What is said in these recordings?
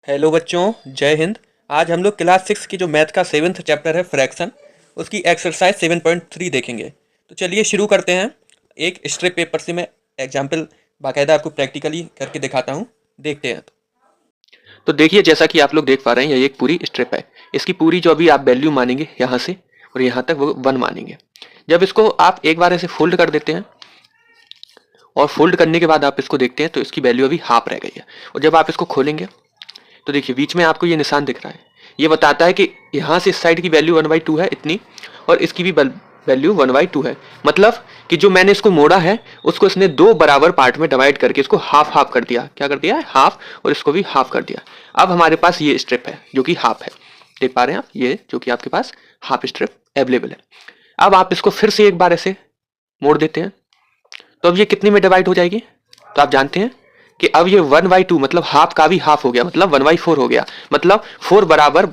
Hello बच्चों, जय हिंद। आज हम लोग क्लास 6 की जो मैथ का 7th चैप्टर है फ्रैक्शन, उसकी एक्सरसाइज 7.3 देखेंगे। तो चलिए शुरू करते हैं। एक स्ट्रिप पेपर से मैं एग्जाम्पल बाकायदा आपको प्रैक्टिकली करके दिखाता हूँ। देखते हैं। तो देखिए, जैसा कि आप लोग देख पा रहे हैं, ये एक पूरी स्ट्रिप है। इसकी पूरी जो अभी आप वैल्यू मानेंगे यहाँ से और यहाँ तक वो 1 मानेंगे। जब इसको आप एक बार ऐसे फोल्ड कर देते हैं और फोल्ड करने के बाद आप इसको देखते हैं तो इसकी वैल्यू अभी हाफ रह गई है। और जब आप इसको खोलेंगे तो देखिए बीच में आपको ये निशान दिख रहा है। ये बताता है कि यहाँ से इस साइड की वैल्यू 1/2 है इतनी, और इसकी भी वैल्यू 1/2 है। मतलब कि जो मैंने इसको मोड़ा है उसको इसने 2 बराबर पार्ट में डिवाइड करके इसको हाफ हाफ कर दिया। क्या कर दिया है? हाफ। और इसको भी हाफ कर दिया। अब हमारे पास ये स्ट्रिप है जो कि हाफ है। देख पा रहे हैं आप, ये जो कि आपके पास हाफ स्ट्रिप अवेलेबल है। अब आप इसको फिर से एक बार ऐसे मोड़ देते हैं तो अब ये कितने में डिवाइड हो जाएगी? तो आप जानते हैं कि अब ये 1/2 मतलब हाफ का भी हाफ हो गया, मतलब 1/4 हो गया। मतलब 4 बराबर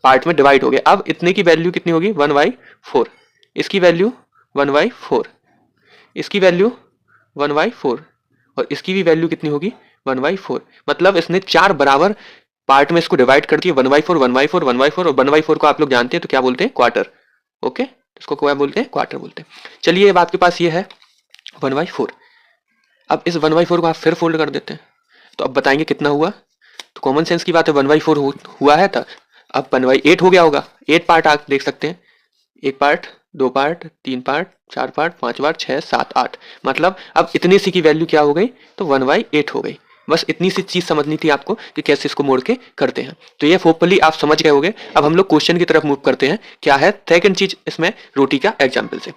पार्ट में डिवाइड हो गया। अब इतने की वैल्यू कितनी होगी? 1/4। इसकी वैल्यू 1/4, इसकी वैल्यू 1/4 और इसकी भी वैल्यू कितनी होगी? 1/4। मतलब इसने 4 बराबर पार्ट में इसको डिवाइड कर दिया। 1/4, 1/4, 1/4 और 1/4 को आप लोग जानते हैं तो क्या बोलते हैं? क्वार्टर। ओके, इसको क्या बोलते हैं? क्वार्टर बोलते हैं। चलिए, अब आपके पास ये है 1/4। अब इस 1/4 को आप फिर फोल्ड कर देते हैं तो अब बताएंगे कितना हुआ। तो कॉमन सेंस की बात है, 1/4 हुआ है था, अब 1/8 हो गया होगा। 8 पार्ट आप देख सकते हैं, 1 part, 2 part, 3 part, 4 part, 5 part, 6, 7, 8। मतलब अब इतनी सी की वैल्यू क्या हो गई? तो 1/8 हो गई। बस इतनी सी चीज समझनी थी आपको कि कैसे इसको मोड़ के करते हैं। तो ये होपफुली आप समझ गए होंगे। अब हम लोग क्वेश्चन की तरफ मूव करते हैं। क्या है सेकंड चीज इसमें? रोटी का एग्जाम्पल से।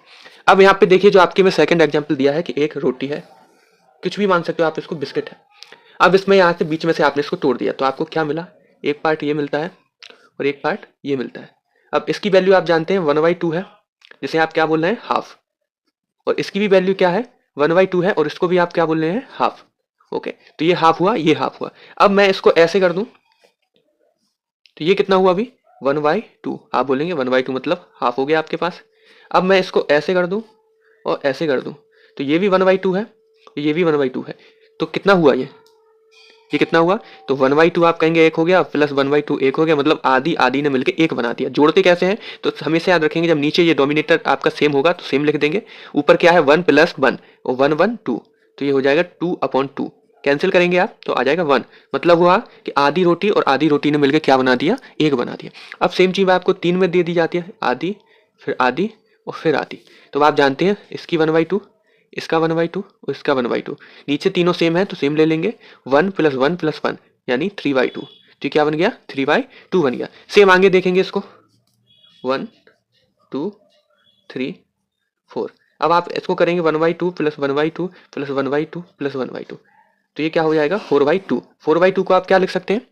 अब यहाँ पे देखिए, जो आपके में सेकंड एग्जाम्पल दिया है कि एक रोटी है, कुछ भी मान सकते हो आप इसको, बिस्किट है। अब इसमें यहाँ से बीच में से आपने इसको तोड़ दिया तो आपको क्या मिला? एक पार्ट ये मिलता है और एक पार्ट ये मिलता है। अब इसकी वैल्यू आप जानते हैं 1/2 है, जिसे आप क्या बोल रहे हैं? हाफ। और इसकी भी वैल्यू क्या है? 1/2 है और इसको भी आप क्या बोल रहे हैं? हाफ। ओके, तो ये हाफ हुआ, ये हाफ हुआ। अब मैं इसको ऐसे कर दूं तो ये कितना हुआ अभी? 1/2। आप बोलेंगे 1/2 मतलब हाफ हो गया आपके पास। अब मैं इसको ऐसे कर दूं और ऐसे कर दूं तो ये भी 1/2 है, ये भी 1/2 है। तो कितना हुआ ये कितना हुआ? तो 1/2 आप कहेंगे एक हो गया, प्लस 1/2 एक हो गया। मतलब आधी आधी ने मिलकर एक बना दिया। जोड़ते कैसे हैं? तो हमेशा याद रखेंगे, जब नीचे ये डोमिनेटर आपका सेम होगा तो सेम लिख देंगे। ऊपर क्या है? 1 + 1 और 1 1 2, तो ये हो जाएगा 2/2। कैंसिल करेंगे आप तो आ जाएगा 1। मतलब हुआ कि आधी रोटी और आधी रोटी ने मिलकर क्या बना दिया? एक बना दिया। अब सेम चीज आपको 3 में दे दी जाती है, आधी, फिर आधी और फिर आधी। तो आप जानते हैं इसकी 1/2, इसका 1/2 और इसका 1/2। नीचे तीनों सेम है तो सेम ले लेंगे। 1 + 1 + 1 यानी 3/2। तो क्या बन गया? 3/2 बन गया। सेम आगे देखेंगे इसको, 1 2 3 4। अब आप इसको करेंगे 1/2 + 1/2 + 1/2 + 1/2, तो ये क्या हो जाएगा? 4/2। 4/2 को आप क्या लिख सकते हैं?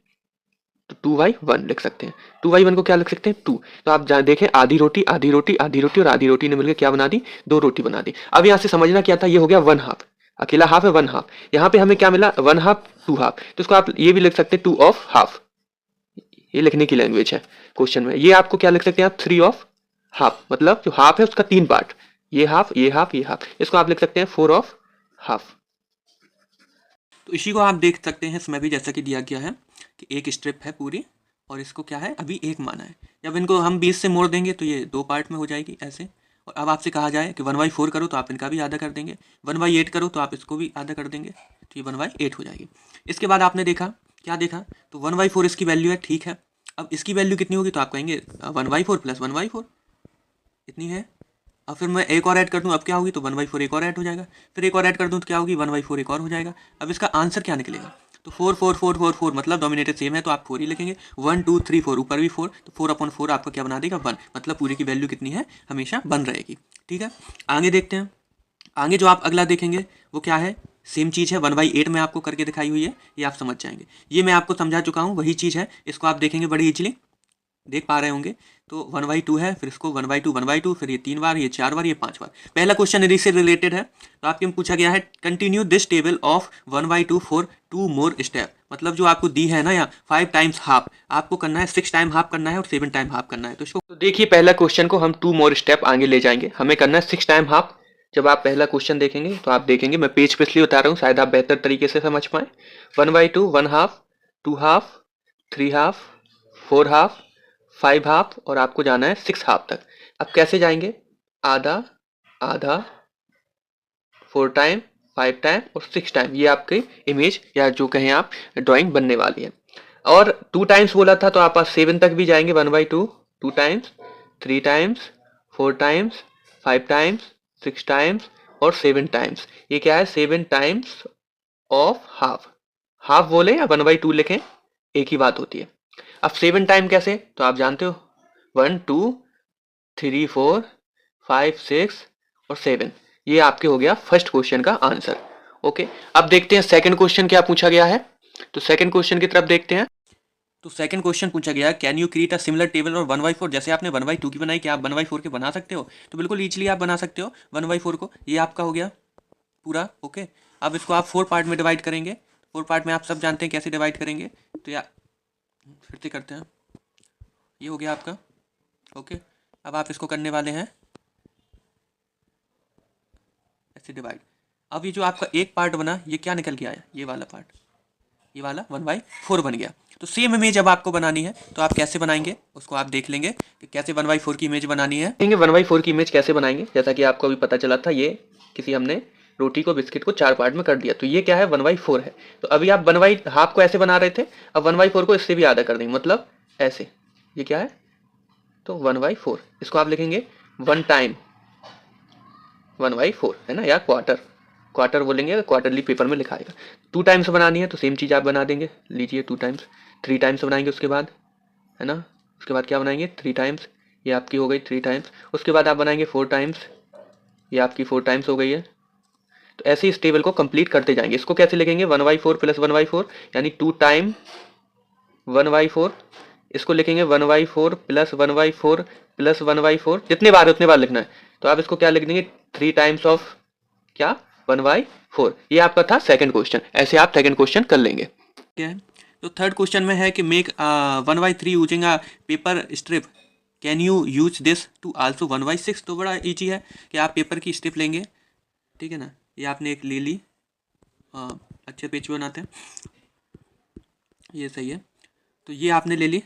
तो 2/1 लिख सकते हैं। 2/1 को क्या लिख सकते हैं? 2। तो आप देखें, आधी रोटी, आधी रोटी, आधी रोटी और आधी रोटी ने मिलकर क्या बना दी? 2 रोटी बना दी। अब यहाँ से समझना क्या था? ये हो गया 1 हाफ, अकेला हाफ है 1 हाफ। यहाँ पे हमें क्या मिला? 1 हाफ 2 हाफ। तो इसको आप ये भी लिख सकते हैं 2 ऑफ हाफ। ये लिखने की लैंग्वेज है क्वेश्चन में। ये आपको क्या लिख सकते हैं आप? 3 ऑफ हाफ। मतलब जो हाफ है उसका 3 पार्ट, ये हाफ, ये हाफ, ये हाफ। इसको आप लिख सकते हैं 4 ऑफ हाफ। तो इसी को आप देख सकते हैं इसमें भी, जैसा कि दिया गया है कि एक स्ट्रिप है पूरी और इसको क्या है? अभी एक माना है। जब इनको हम 20 से मोड़ देंगे तो ये 2 पार्ट में हो जाएगी ऐसे। और अब आपसे कहा जाए कि 1/4 करो तो आप इनका भी आधा कर देंगे, 1/8 करो तो आप इसको भी आधा कर देंगे, तो ये 1/8 हो जाएगी। इसके बाद आपने देखा, क्या देखा? तो 1/4 इसकी वैल्यू है, ठीक है। अब इसकी वैल्यू कितनी होगी? तो आप कहेंगे 1/4 + 1/4 इतनी है। अब फिर मैं एक और ऐड कर दूं, अब क्या होगी? तो 1/4 एक और ऐड हो जाएगा। फिर एक और ऐड कर दूं तो क्या होगी? 1/4 एक और हो जाएगा। अब इसका आंसर क्या निकलेगा? तो 4 4 4 4 4, मतलब डोमिनेटर सेम है तो आप 4 ही लिखेंगे। 1 2 3 4, ऊपर भी 4, तो 4/4 आपका क्या बना देगा? 1। मतलब पूरी की वैल्यू कितनी है? हमेशा 1 रहेगी। ठीक है, आगे देखते हैं। आगे जो आप अगला देखेंगे वो क्या है? सेम चीज़ है, 1/8 में आपको करके दिखाई हुई है, ये आप समझ जाएंगे। ये मैं आपको समझा चुका हूँ, वही चीज़ है। इसको आप देखेंगे बड़ी इजीली, देख पा रहे होंगे। तो 1/2 है, फिर इसको 1/2 1/2, फिर ये 3 बार, ये 4 बार, ये 5 बार। पहला क्वेश्चन इसी से रिलेटेड है। तो आपके में पूछा गया है continue this table of 1/2 for 2 more step. मतलब जो आपको दी है ना, यहाँ 5 टाइम्स हाफ आपको करना है, 6 टाइम हाफ करना है और 7 टाइम हाफ करना है। तो इसको तो देखिए, पहला क्वेश्चन को हम 2 मोर स्टेप आगे ले जाएंगे। हमें करना है 6 टाइम हाफ। जब आप पहला क्वेश्चन देखेंगे तो आप देखेंगे, मैं पेज पे इसलिए बता रहा हूँ शायद आप बेहतर तरीके से समझ पाए। 1/2 1 half 2 half, 3 half, 4 half, 5 half और आपको जाना है 6 हाफ तक। अब कैसे जाएंगे? आधा, आधा, 4 टाइम, 5 टाइम और 6 टाइम, ये आपकी इमेज या जो कहें आप ड्राइंग बनने वाली है। और 2 टाइम्स बोला था तो आप 7 तक भी जाएंगे 1/2, 2 times, 3 times, 4 times, 5 times, 6 times और 7 टाइम्स। ये क्या है? 7 टाइम्स ऑफ हाफ। हाफ बोले या 1/2 लिखें, एक ही बात होती है। अब 7 टाइम कैसे? तो आप जानते हो 1 2 3 4 5 6 और 7। ये आपके हो गया फर्स्ट क्वेश्चन का आंसर। ओके, अब देखते हैं सेकंड क्वेश्चन क्या पूछा गया है। तो सेकंड क्वेश्चन की तरफ देखते हैं। तो सेकंड क्वेश्चन पूछा गया, can you create a similar table और 1/4? जैसे आपने 1/2 की बनाई, क्या आप 1/4 के बना सकते हो? तो बिल्कुल इजीली आप बना सकते हो 1/4 को। ये आपका हो गया पूरा। ओके, अब इसको आप 4 पार्ट में डिवाइड करेंगे। 4 पार्ट में आप सब जानते हैं कैसे डिवाइड करेंगे, तो या फिर से करते हैं। ये हो गया आपका। ओके, अब आप इसको करने वाले हैं ऐसे डिवाइड। अब ये जो आपका एक पार्ट बना, ये क्या निकल के आया? ये वाला पार्ट, ये वाला 1/4 बन गया। तो सेम इमेज अब आपको बनानी है, तो आप कैसे बनाएंगे उसको आप देख लेंगे कि कैसे 1/4 की इमेज बनानी है। देखेंगे 1/4 की इमेज कैसे बनाएंगे। जैसा कि आपको अभी पता चला था, ये किसी हमने रोटी को, बिस्किट को 4 पार्ट में कर दिया, तो ये क्या है? 1/4 है। तो अभी आप 1/2 को ऐसे बना रहे थे, अब 1/4 को इससे भी आधा कर देंगे, मतलब ऐसे। ये क्या है? तो 1/4 इसको आप लिखेंगे 1 टाइम 1/4 है ना, या क्वार्टर, क्वार्टर बोलेंगे, क्वार्टरली पेपर में लिखाएगा। 2 टाइम्स बनानी है तो सेम चीज़ आप बना देंगे, लीजिए 2 टाइम्स। 3 टाइम्स बनाएंगे उसके बाद, है ना, उसके बाद क्या बनाएंगे? 3 टाइम्स, ये आपकी हो गई 3 टाइम्स। उसके बाद आप बनाएंगे 4 टाइम्स, ये आपकी 4 टाइम्स हो गई है। तो ऐसे इस टेबल को कंप्लीट करते जाएंगे। इसको कैसे लिखेंगे? 1/4 प्लस 1/4 यानी 2 टाइम 1/4। इसको लिखेंगे 1/4 प्लस 1/4 प्लस 1/4, जितने बार है उतने बार लिखना है। तो आप इसको क्या लिख देंगे? 3 टाइम्स ऑफ क्या? 1/4। ये आपका था सेकंड क्वेश्चन। ऐसे आप सेकंड क्वेश्चन कर लेंगे। क्या है? तो थर्ड क्वेश्चन में है कि make 1/3 using a paper strip, can you use this to also 1/6? तो बड़ा ईजी है कि आप पेपर की स्ट्रिप लेंगे, ठीक है ना, ये आपने एक ले ली। अच्छे पेज बनाते हैं, ये सही है। तो ये आपने ले ली,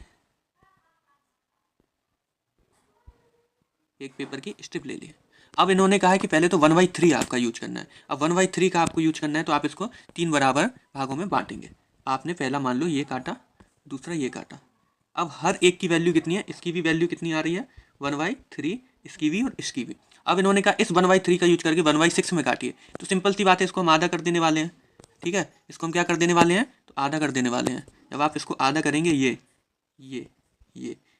एक पेपर की स्ट्रिप ले ली। अब इन्होंने कहा है कि पहले तो 1/3 आपका यूज करना है। अब 1/3 का आपको यूज करना है, तो आप इसको 3 बराबर भागों में बांटेंगे। आपने पहला मान लो ये काटा, दूसरा ये काटा। अब हर एक की वैल्यू कितनी है? इसकी भी वैल्यू कितनी आ रही है? 1/3, इसकी भी और इसकी भी। अब इन्होंने कहा इस 1/3 का यूज करके 1/6 में काटिए। तो सिंपल सी बात है, इसको हम आधा कर देने वाले हैं, ठीक है। इसको हम क्या कर देने वाले हैं? तो आधा कर देने वाले हैं। जब आप इसको आधा करेंगे, ये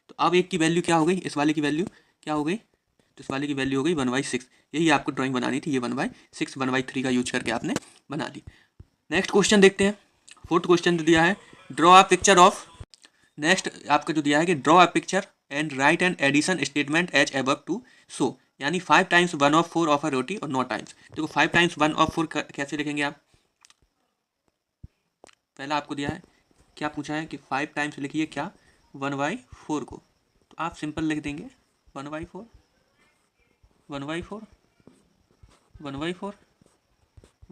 तो अब एक की वैल्यू क्या हो गई? इस वाले की वैल्यू क्या हो गई? तो इस वाले की वैल्यू हो गई 1/6। यही आपको ड्राइंग बनानी थी, ये 1/6 1/3 का यूज करके आपने बना ली। नेक्स्ट क्वेश्चन देखते हैं। फोर्थ क्वेश्चन जो दिया है, draw a picture of, next आपका जो दिया है कि draw a picture and write an addition statement as above to so, यानी 5 टाइम्स 1/4 ऑफ अ रोटी और 9 टाइम्स। देखो 5 टाइम्स 1/4 कैसे लिखेंगे आप? पहला आपको दिया है, क्या पूछा है कि 5 टाइम्स लिखिए क्या? 1/4 को। तो आप सिंपल लिख देंगे 1/4 1/4 1/4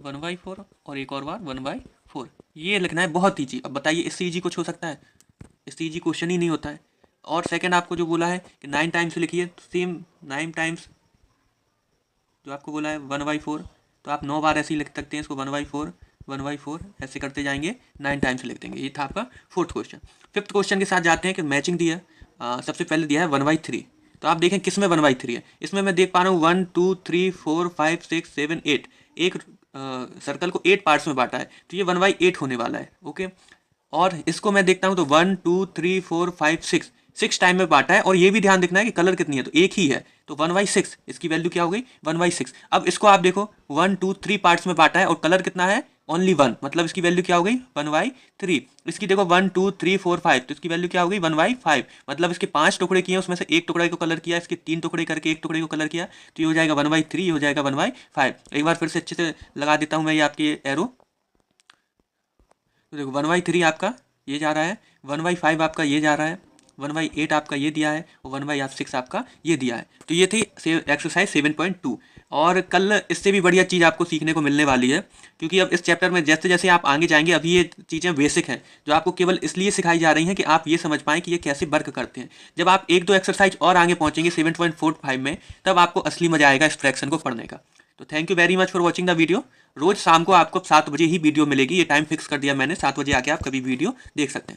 1/4 और एक और बार 1/4, ये लिखना है। बहुत ईजी। अब बताइए इससे ईजी कुछ हो सकता है? इससे ईजी क्वेश्चन ही नहीं होता है। और सेकंड आपको जो बोला है कि 9 टाइम्स लिखिए, तो सेम 9 टाइम्स जो आपको बोला है 1/4, तो आप 9 बार ऐसे ही लिख सकते हैं इसको, 1/4 1/4 ऐसे करते जाएंगे, 9 टाइम्स लिख देंगे। ये था आपका फोर्थ क्वेश्चन। फिफ्थ क्वेश्चन के साथ जाते हैं कि मैचिंग दिया है। सबसे पहले दिया है 1/3। तो आप देखें किस में 1/3 है। इसमें मैं देख पा रहा हूँ 1 2 3 4 5 6 7 8, एक सर्कल को 8 पार्ट्स में बांटा है, तो ये 1/8 होने वाला है। ओके, और इसको मैं देखता हूँ तो 1 2 3 4 5 6 टाइम में बांटा है, और ये भी ध्यान देखना है कि कलर कितनी है, तो एक ही है, तो 1/6 इसकी वैल्यू क्या हो गई? 1/6। अब इसको आप देखो 1 2 3 पार्ट्स में बांटा है और कलर कितना है? ओनली 1, मतलब इसकी वैल्यू क्या हो गई? 1/3। इसकी देखो 1 2 3 4 5, तो इसकी वैल्यू क्या हो गई? 1/5, मतलब इसके 5 टुकड़े किए, उसमें से एक टुकड़े को कलर किया, इसके 3 टुकड़े करके एक टुकड़े को कलर किया, तो ये हो जाएगा 1/3, ये हो जाएगा 1/5। एक बार फिर से अच्छे से लगा देता हूँ मैं ये आपकी एरो। तो देखो 1/3 आपका ये जा रहा है, 1/5 आपका ये जा रहा है, 1/8 आपका ये दिया है और 1/6 आपका ये दिया है। तो ये थी एक्सरसाइज 7.2। और कल इससे भी बढ़िया चीज़ आपको सीखने को मिलने वाली है, क्योंकि अब इस चैप्टर में जैसे जैसे आप आगे जाएंगे अभी ये चीज़ें बेसिक हैं जो आपको केवल इसलिए सिखाई जा रही हैं कि आप ये समझ पाएँ कि ये कैसे वर्क करते हैं। जब आप 1-2 एक्सरसाइज और आगे पहुँचेंगे 7.45 में, तब आपको असली मजा आएगा इस फ्रैक्शन को पढ़ने का। तो thank you very much for watching the video. रोज शाम को आपको 7 बजे ही वीडियो मिलेगी, ये टाइम फिक्स कर दिया मैंने, 7 बजे आके आप कभी वीडियो देख सकते हैं।